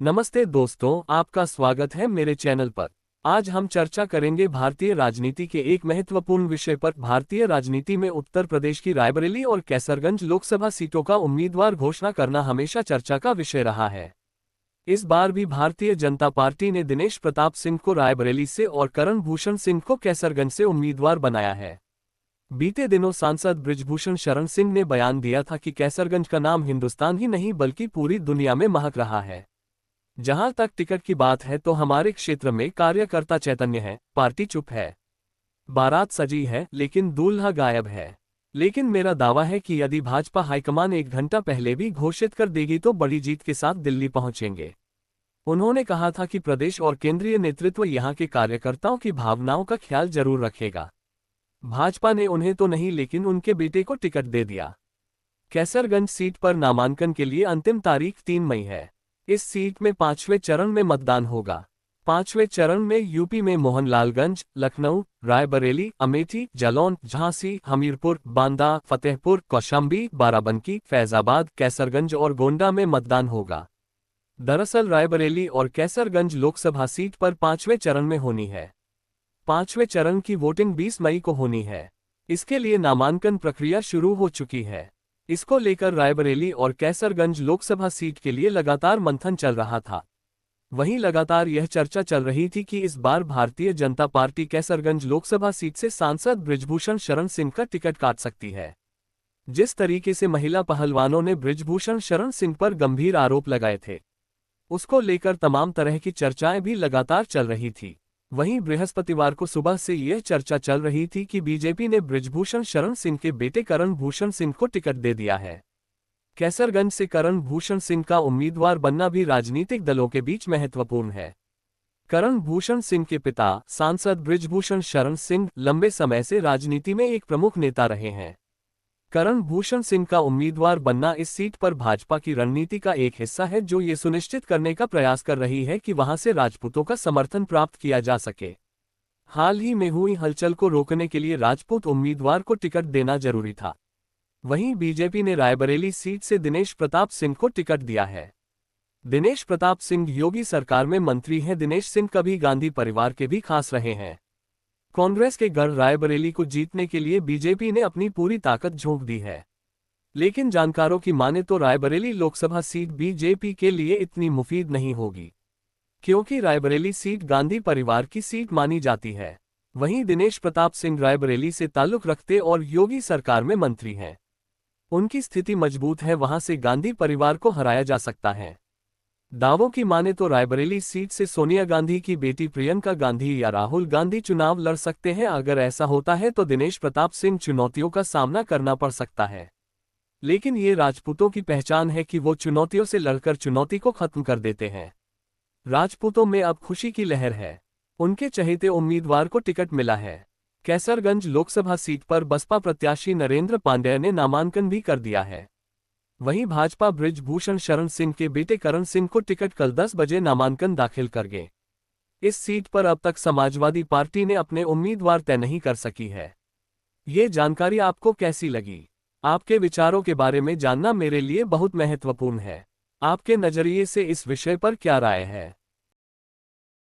नमस्ते दोस्तों, आपका स्वागत है मेरे चैनल पर। आज हम चर्चा करेंगे भारतीय राजनीति के एक महत्वपूर्ण विषय पर। भारतीय राजनीति में उत्तर प्रदेश की रायबरेली और कैसरगंज लोकसभा सीटों का उम्मीदवार घोषणा करना हमेशा चर्चा का विषय रहा है। इस बार भी भारतीय जनता पार्टी ने दिनेश प्रताप सिंह को रायबरेली से और करण भूषण सिंह को कैसरगंज से उम्मीदवार बनाया है। बीते दिनों सांसद बृजभूषण शरण सिंह ने बयान दिया था कि कैसरगंज का नाम हिंदुस्तान ही नहीं बल्कि पूरी दुनिया में महक रहा है। जहां तक टिकट की बात है तो हमारे क्षेत्र में कार्यकर्ता चैतन्य है, पार्टी चुप है। बारात सजी है लेकिन दूल्हा गायब है। लेकिन मेरा दावा है कि यदि भाजपा हाईकमान 1 घंटा पहले भी घोषित कर देगी तो बड़ी जीत के साथ दिल्ली पहुंचेंगे। उन्होंने कहा था कि प्रदेश और केंद्रीय नेतृत्व यहां के कार्यकर्ताओं की भावनाओं का ख्याल जरूर रखेगा। भाजपा ने उन्हें तो नहीं लेकिन उनके बेटे को टिकट दे दिया। कैसरगंज सीट पर नामांकन के लिए अंतिम तारीख 3 मई है। इस सीट में 5वें चरण में मतदान होगा। 5वें चरण में यूपी में मोहनलालगंज, लखनऊ, रायबरेली, अमेठी, जालौन, झांसी, हमीरपुर, बांदा, फतेहपुर, कौशाम्बी, बाराबंकी, फैजाबाद, कैसरगंज और गोंडा में मतदान होगा। दरअसल रायबरेली और कैसरगंज लोकसभा सीट पर 5वें चरण में होनी है। 5वें चरण की वोटिंग 20 मई को होनी है। इसके लिए नामांकन प्रक्रिया शुरू हो चुकी है। इसको लेकर रायबरेली और कैसरगंज लोकसभा सीट के लिए लगातार मंथन चल रहा था। वहीं लगातार यह चर्चा चल रही थी कि इस बार भारतीय जनता पार्टी कैसरगंज लोकसभा सीट से सांसद बृजभूषण शरण सिंह का टिकट काट सकती है। जिस तरीके से महिला पहलवानों ने बृजभूषण शरण सिंह पर गंभीर आरोप लगाए थे, उसको लेकर तमाम तरह की चर्चाएं भी लगातार चल रही थी। वहीं बृहस्पतिवार को सुबह से यह चर्चा चल रही थी कि बीजेपी ने बृजभूषण शरण सिंह के बेटे करण भूषण सिंह को टिकट दे दिया है। कैसरगंज से करण भूषण सिंह का उम्मीदवार बनना भी राजनीतिक दलों के बीच महत्वपूर्ण है। करण भूषण सिंह के पिता सांसद बृजभूषण शरण सिंह लंबे समय से राजनीति में एक प्रमुख नेता रहे हैं। करण भूषण सिंह का उम्मीदवार बनना इस सीट पर भाजपा की रणनीति का एक हिस्सा है, जो ये सुनिश्चित करने का प्रयास कर रही है कि वहां से राजपूतों का समर्थन प्राप्त किया जा सके। हाल ही में हुई हलचल को रोकने के लिए राजपूत उम्मीदवार को टिकट देना जरूरी था। वहीं बीजेपी ने रायबरेली सीट से दिनेश प्रताप सिंह को टिकट दिया है। दिनेश प्रताप सिंह योगी सरकार में मंत्री हैं। दिनेश सिंह कभी गांधी परिवार के भी खास रहे हैं। कांग्रेस के गढ़ रायबरेली को जीतने के लिए बीजेपी ने अपनी पूरी ताकत झोंक दी है। लेकिन जानकारों की माने तो रायबरेली लोकसभा सीट बीजेपी के लिए इतनी मुफीद नहीं होगी, क्योंकि रायबरेली सीट गांधी परिवार की सीट मानी जाती है। वहीं दिनेश प्रताप सिंह रायबरेली से ताल्लुक रखते और योगी सरकार में मंत्री हैं। उनकी स्थिति मजबूत है, वहां से गांधी परिवार को हराया जा सकता है। दावों की माने तो रायबरेली सीट से सोनिया गांधी की बेटी प्रियंका गांधी या राहुल गांधी चुनाव लड़ सकते हैं। अगर ऐसा होता है तो दिनेश प्रताप सिंह चुनौतियों का सामना करना पड़ सकता है। लेकिन ये राजपूतों की पहचान है कि वो चुनौतियों से लड़कर चुनौती को खत्म कर देते हैं। राजपूतों में अब खुशी की लहर है। उनके चहेते उम्मीदवार को टिकट मिला है। कैसरगंज लोकसभा सीट पर बसपा प्रत्याशी नरेंद्र पांडेय ने नामांकन भी कर दिया है। वहीं भाजपा बृजभूषण शरण सिंह के बेटे करण सिंह को टिकट कल 10 बजे नामांकन दाखिल कर गए। इस सीट पर अब तक समाजवादी पार्टी ने अपने उम्मीदवार तय नहीं कर सकी है। ये जानकारी आपको कैसी लगी? आपके विचारों के बारे में जानना मेरे लिए बहुत महत्वपूर्ण है। आपके नजरिए से इस विषय पर क्या राय है?